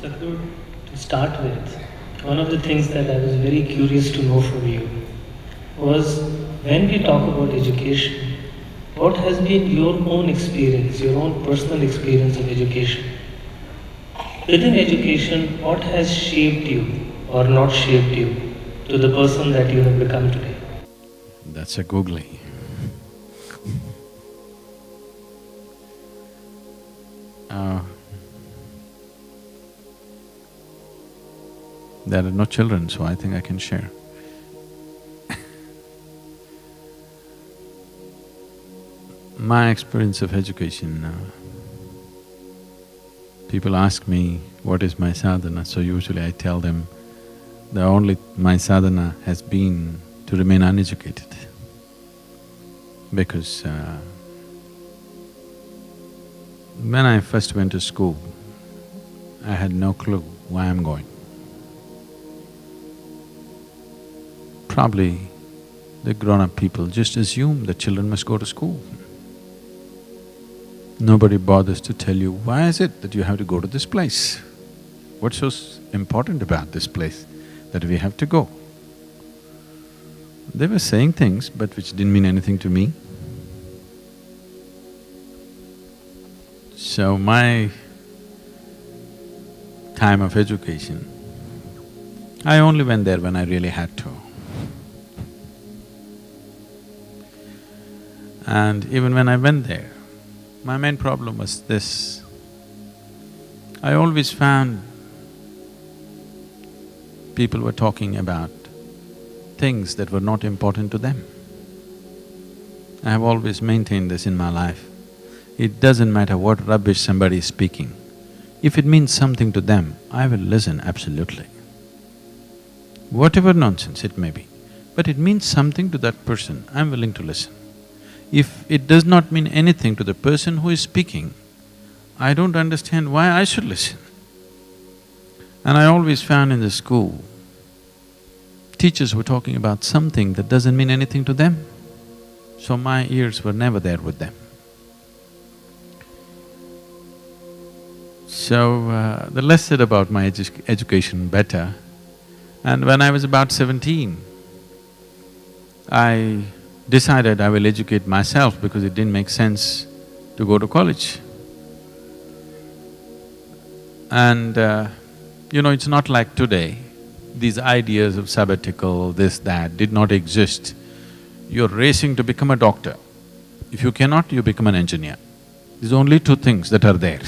Sadhguru, to start with, one of the things that I was very curious to know from you was when we talk about education, what has been your own experience, your own personal experience of education? Within education, what has shaped you or not shaped you to the person that you have become today? That's a googly. Uh, there are no children, so I think I can share. My experience of education, people ask me, what is my sadhana? So usually I tell them, my sadhana has been to remain uneducated. Because when I first went to school, I had no clue why I'm going. Probably the grown-up people just assume that children must go to school. Nobody bothers to tell you, why is it that you have to go to this place? What's so important about this place that we have to go? They were saying things but which didn't mean anything to me. So my time of education, I only went there when I really had to. And even when I went there, my main problem was this. I always found people were talking about things that were not important to them. I have always maintained this in my life. It doesn't matter what rubbish somebody is speaking. If it means something to them, I will listen absolutely. Whatever nonsense it may be, but it means something to that person, I'm willing to listen. If it does not mean anything to the person who is speaking, I don't understand why I should listen. And I always found in the school, teachers were talking about something that doesn't mean anything to them, so my ears were never there with them. So, the less said about my education, better. And when I was about 17, I decided I will educate myself because it didn't make sense to go to college. And it's not like today, these ideas of sabbatical, this, that, did not exist. You're racing to become a doctor. If you cannot, you become an engineer. These are only two things that are there.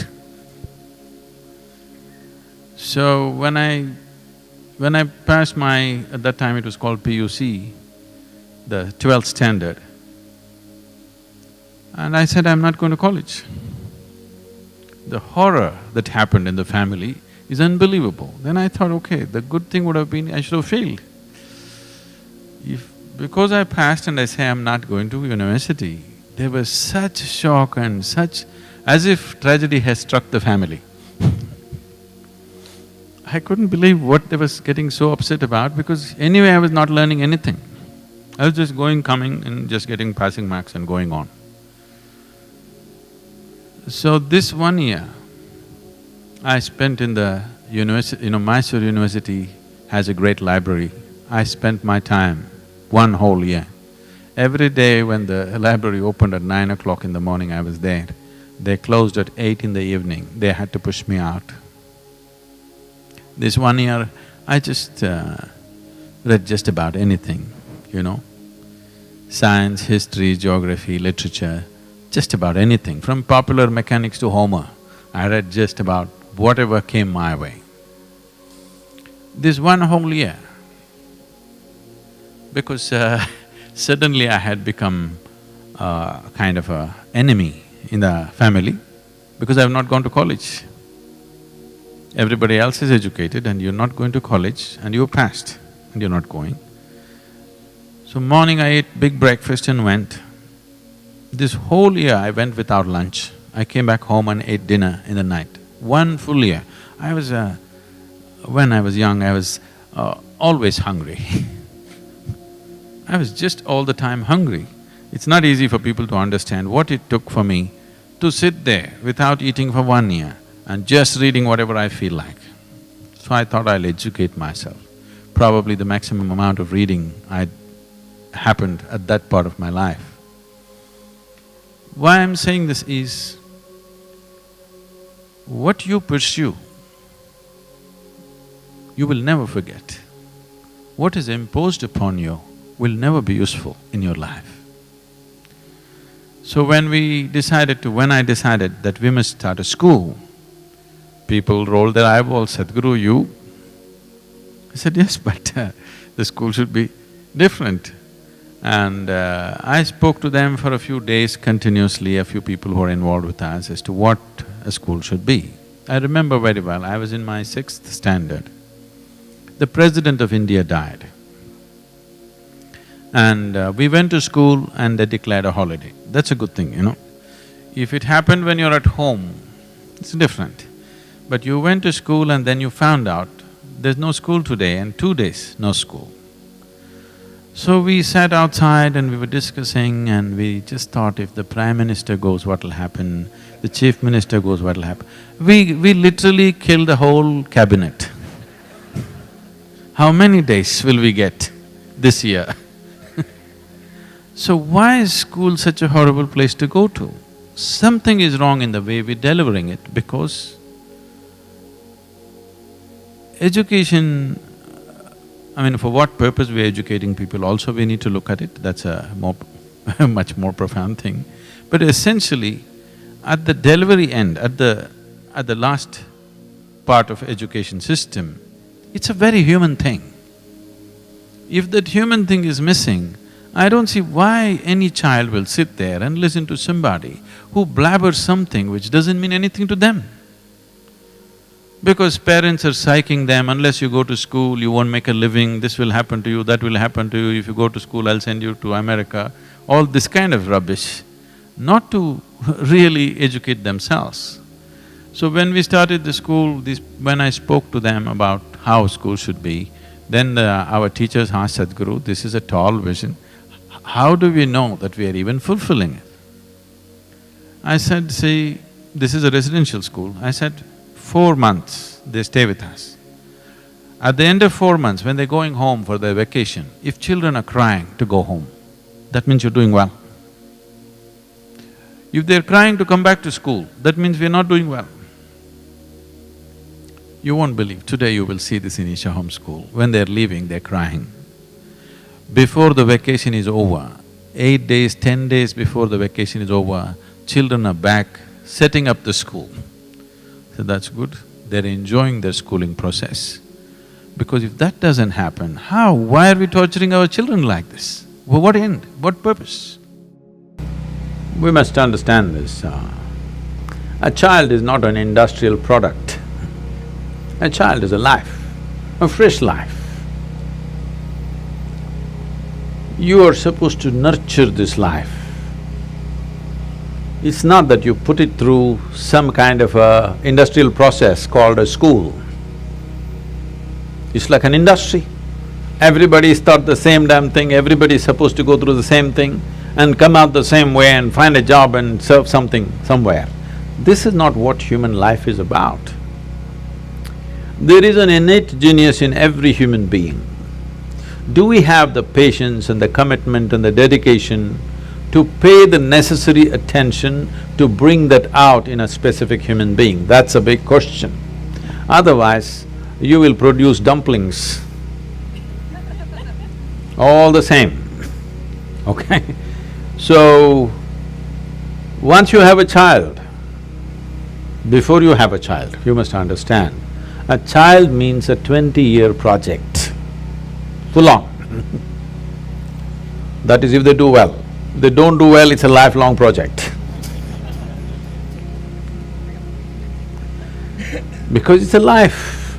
So when I passed my… at that time it was called PUC, the 12th standard, and I said, I'm not going to college. The horror that happened in the family is unbelievable. Then I thought, okay, the good thing would have been I should have failed. Because I passed and I say I'm not going to university, there was such shock and such… as if tragedy has struck the family. I couldn't believe what they was getting so upset about because anyway I was not learning anything. I was just going, coming and just getting passing marks and going on. So this 1 year I spent in the university… Mysore University has a great library. I spent my time 1 whole year. Every day when the library opened at 9 o'clock in the morning, I was there. They closed at 8 in the evening, they had to push me out. This 1 year, I just read just about anything, science, history, geography, literature, just about anything. From popular mechanics to Homer, I read just about whatever came my way. This 1 whole year, because suddenly I had become kind of a enemy in the family because I have not gone to college. Everybody else is educated and you're not going to college and you passed and you're not going. So morning I ate big breakfast and went. This whole year I went without lunch. I came back home and ate dinner in the night. 1 full year. When I was young, I was always hungry. I was just all the time hungry. It's not easy for people to understand what it took for me to sit there without eating for 1 year and just reading whatever I feel like. So I thought I'll educate myself. Probably the maximum amount of reading happened at that part of my life. Why I'm saying this is, what you pursue, you will never forget. What is imposed upon you will never be useful in your life. So when I decided that we must start a school, people rolled their eyeballs, Sadhguru, you? I said, yes, but the school should be different. And I spoke to them for a few days continuously, a few people who are involved with us, as to what a school should be. I remember very well, I was in my 6th standard. The President of India died. And we went to school and they declared a holiday. That's a good thing, you know. If it happened when you're at home, it's different. But you went to school and then you found out there's no school today, and 2 days, no school. So we sat outside and we were discussing, and we just thought, if the Prime Minister goes, what'll happen? The Chief Minister goes, what'll happen? We literally killed the whole cabinet. How many days will we get this year? So why is school such a horrible place to go to? Something is wrong in the way we're delivering it, because education, for what purpose we're educating people also we need to look at it, that's a much more profound thing. But essentially, at the delivery end, at the last part of education system, it's a very human thing. If that human thing is missing, I don't see why any child will sit there and listen to somebody who blabbers something which doesn't mean anything to them. Because parents are psyching them, unless you go to school, you won't make a living, this will happen to you, that will happen to you, if you go to school, I'll send you to America, all this kind of rubbish, not to really educate themselves. So when we started the school, when I spoke to them about how school should be, then our teachers asked Sadhguru, this is a tall vision, how do we know that we are even fulfilling it? I said, see, this is a residential school. I said, 4 months they stay with us. At the end of 4 months, when they're going home for their vacation, if children are crying to go home, that means you're doing well. If they're crying to come back to school, that means we're not doing well. You won't believe, today you will see this in Isha Home School, when they're leaving, they're crying. Before the vacation is over, 8 days, 10 days before the vacation is over, children are back setting up the school. So that's good, they're enjoying their schooling process. Because if that doesn't happen, how? Why are we torturing our children like this? For what end? What purpose? We must understand this. A child is not an industrial product. A child is a life, a fresh life. You are supposed to nurture this life. It's not that you put it through some kind of a industrial process called a school. It's like an industry. Everybody's taught the same damn thing, everybody's supposed to go through the same thing and come out the same way and find a job and serve something somewhere. This is not what human life is about. There is an innate genius in every human being. Do we have the patience and the commitment and the dedication to pay the necessary attention to bring that out in a specific human being? That's a big question. Otherwise, you will produce dumplings, all the same, okay? So, once you have a child, before you have a child, you must understand, a child means a 20-year project, full on. That is if they do well. If they don't do well, it's a lifelong project. Because it's a life.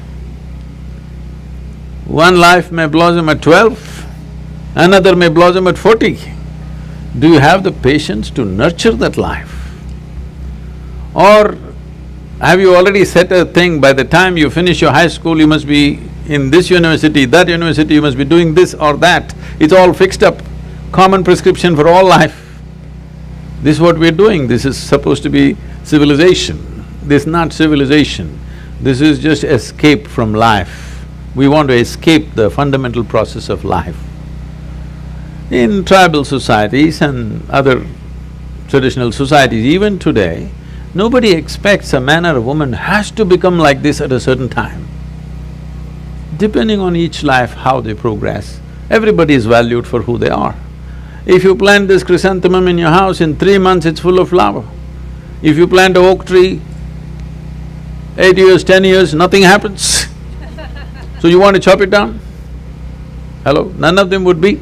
One life may blossom at 12, another may blossom at 40. Do you have the patience to nurture that life? Or have you already set a thing, by the time you finish your high school, you must be in this university, that university, you must be doing this or that, it's all fixed up, common prescription for all life. This is what we're doing, this is supposed to be civilization. This is not civilization. This is just escape from life. We want to escape the fundamental process of life. In tribal societies and other traditional societies, even today, nobody expects a man or a woman has to become like this at a certain time. Depending on each life, how they progress, everybody is valued for who they are. If you plant this chrysanthemum in your house, in 3 months it's full of flower. If you plant an oak tree, 8 years, 10 years, nothing happens. So you want to chop it down? Hello? None of them would be.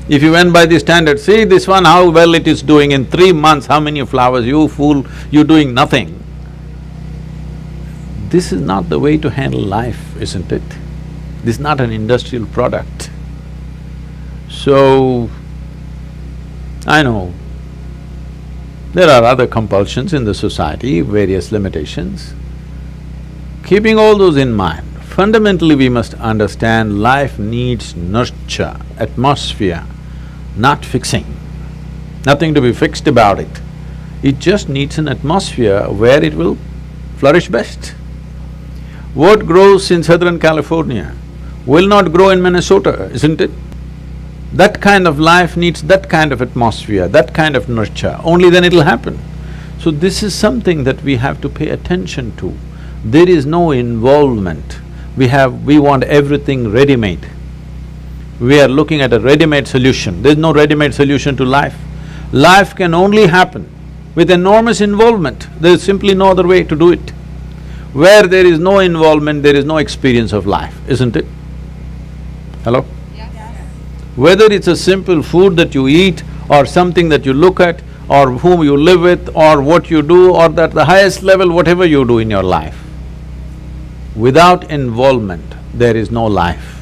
If you went by the standard, see this one, how well it is doing, in 3 months, how many flowers, you fool, you're doing nothing. This is not the way to handle life, isn't it? This is not an industrial product. So, I know there are other compulsions in the society, various limitations. Keeping all those in mind, fundamentally we must understand life needs nurture, atmosphere, not fixing. Nothing to be fixed about it. It just needs an atmosphere where it will flourish best. What grows in Southern California will not grow in Minnesota, isn't it? That kind of life needs that kind of atmosphere, that kind of nurture, only then it'll happen. So this is something that we have to pay attention to. There is no involvement. We want everything ready-made. We are looking at a ready-made solution. There's no ready-made solution to life. Life can only happen with enormous involvement. There is simply no other way to do it. Where there is no involvement, there is no experience of life, isn't it? Hello? Yes. Whether it's a simple food that you eat or something that you look at or whom you live with or what you do or at the highest level, whatever you do in your life, without involvement, there is no life.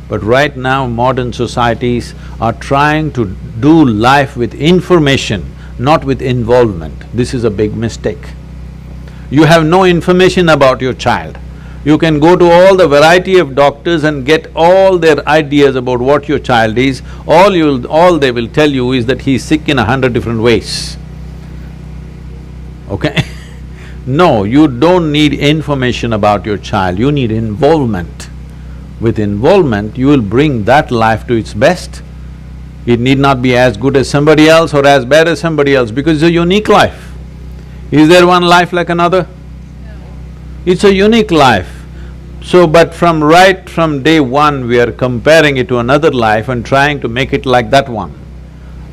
But right now, modern societies are trying to do life with information, not with involvement. This is a big mistake. You have no information about your child. You can go to all the variety of doctors and get all their ideas about what your child is. All they will tell you is that he's sick in 100 different ways. Okay? No, you don't need information about your child, you need involvement. With involvement, you will bring that life to its best. It need not be as good as somebody else or as bad as somebody else because it's a unique life. Is there one life like another? No. It's a unique life. So, but right from day one, we are comparing it to another life and trying to make it like that one.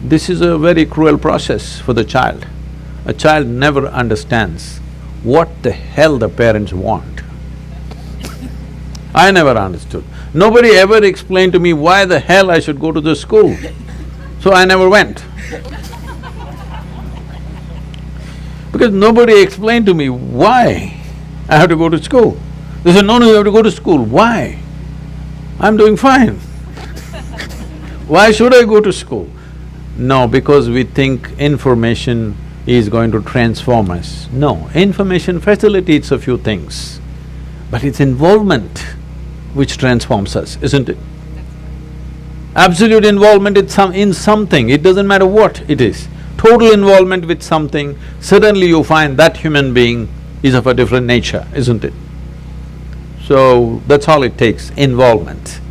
This is a very cruel process for the child. A child never understands what the hell the parents want. I never understood. Nobody ever explained to me why the hell I should go to the school, so I never went. Because nobody explained to me why I have to go to school. They said, no, you have to go to school. Why? I'm doing fine. Why should I go to school? No, because we think information is going to transform us. No, information facilitates a few things, but it's involvement which transforms us, isn't it? Absolute involvement in something, it doesn't matter what it is. Total involvement with something, suddenly you find that human being is of a different nature, isn't it? So, that's all it takes, involvement.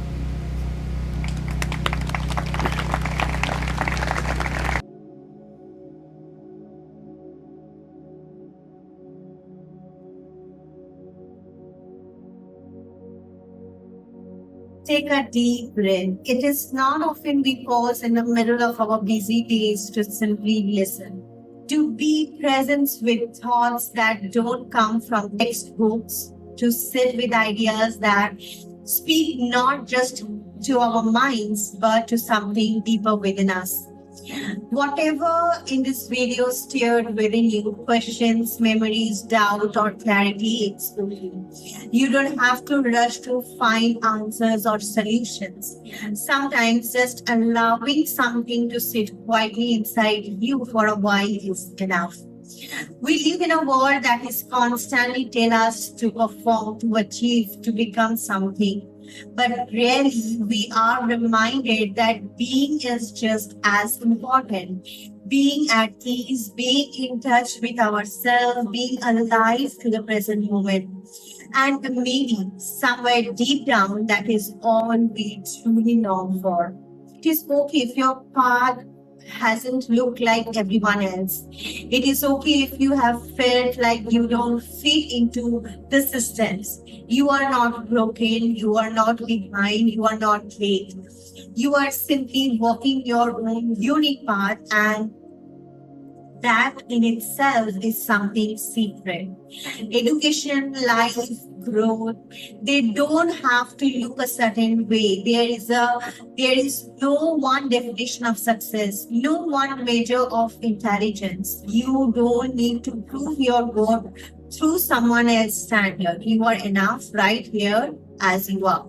Take a deep breath. It is not often we pause in the middle of our busy days to simply listen, to be present with thoughts that don't come from textbooks, to sit with ideas that speak not just to our minds but to something deeper within us. Whatever in this video stirred within you, questions, memories, doubt, or clarity, explore you. You don't have to rush to find answers or solutions. Sometimes just allowing something to sit quietly inside you for a while is enough. We live in a world that is constantly telling us to perform, to achieve, to become something. But rarely we are reminded that being is just as important. being at ease, being in touch with ourselves, being alive to the present moment. And maybe somewhere deep down, that is all we truly long for. It is okay if your path hasn't looked like everyone else. It is okay if you have felt like you don't fit into the systems. You are not broken, you are not behind, you are not late. You are simply walking your own unique path, and that in itself is something secret. Education, life, growth, they don't have to look a certain way. There is no one definition of success, no one measure of intelligence. You don't need to prove your worth through someone else's standard. You are enough right here as you are.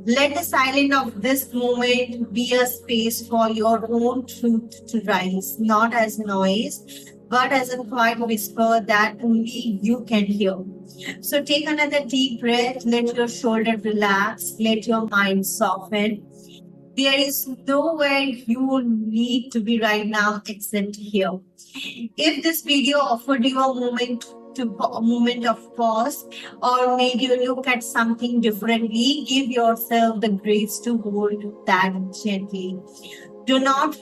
Let the silence of this moment be a space for your own truth to rise, not as noise, but as a quiet whisper that only you can hear. So take another deep breath, let your shoulder relax, let your mind soften. There is nowhere you need to be right now except here. If this video offered you a moment of pause or made you look at something differently, give yourself the grace to hold that gently. Do not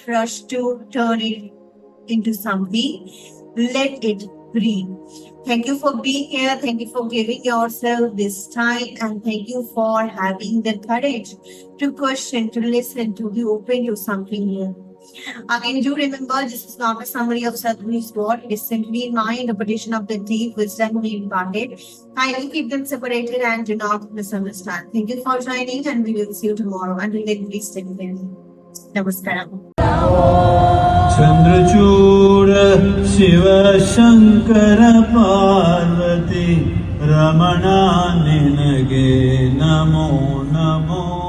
rush to turn it into something. Let it breathe. Thank you for being here. Thank you for giving yourself this time. And thank you for having the courage to question, to listen, to be open to something new. Again, do remember this is not a summary of Sadhguru's word. It is simply my interpretation of the deep wisdom he imparted. Kindly keep them separated and do not misunderstand. Thank you for joining, and we will see you tomorrow. Until then, please stay tuned. Namaskaram. Chandrachud Shiv Shankar Parvati Ramana निनगे Namo Namo.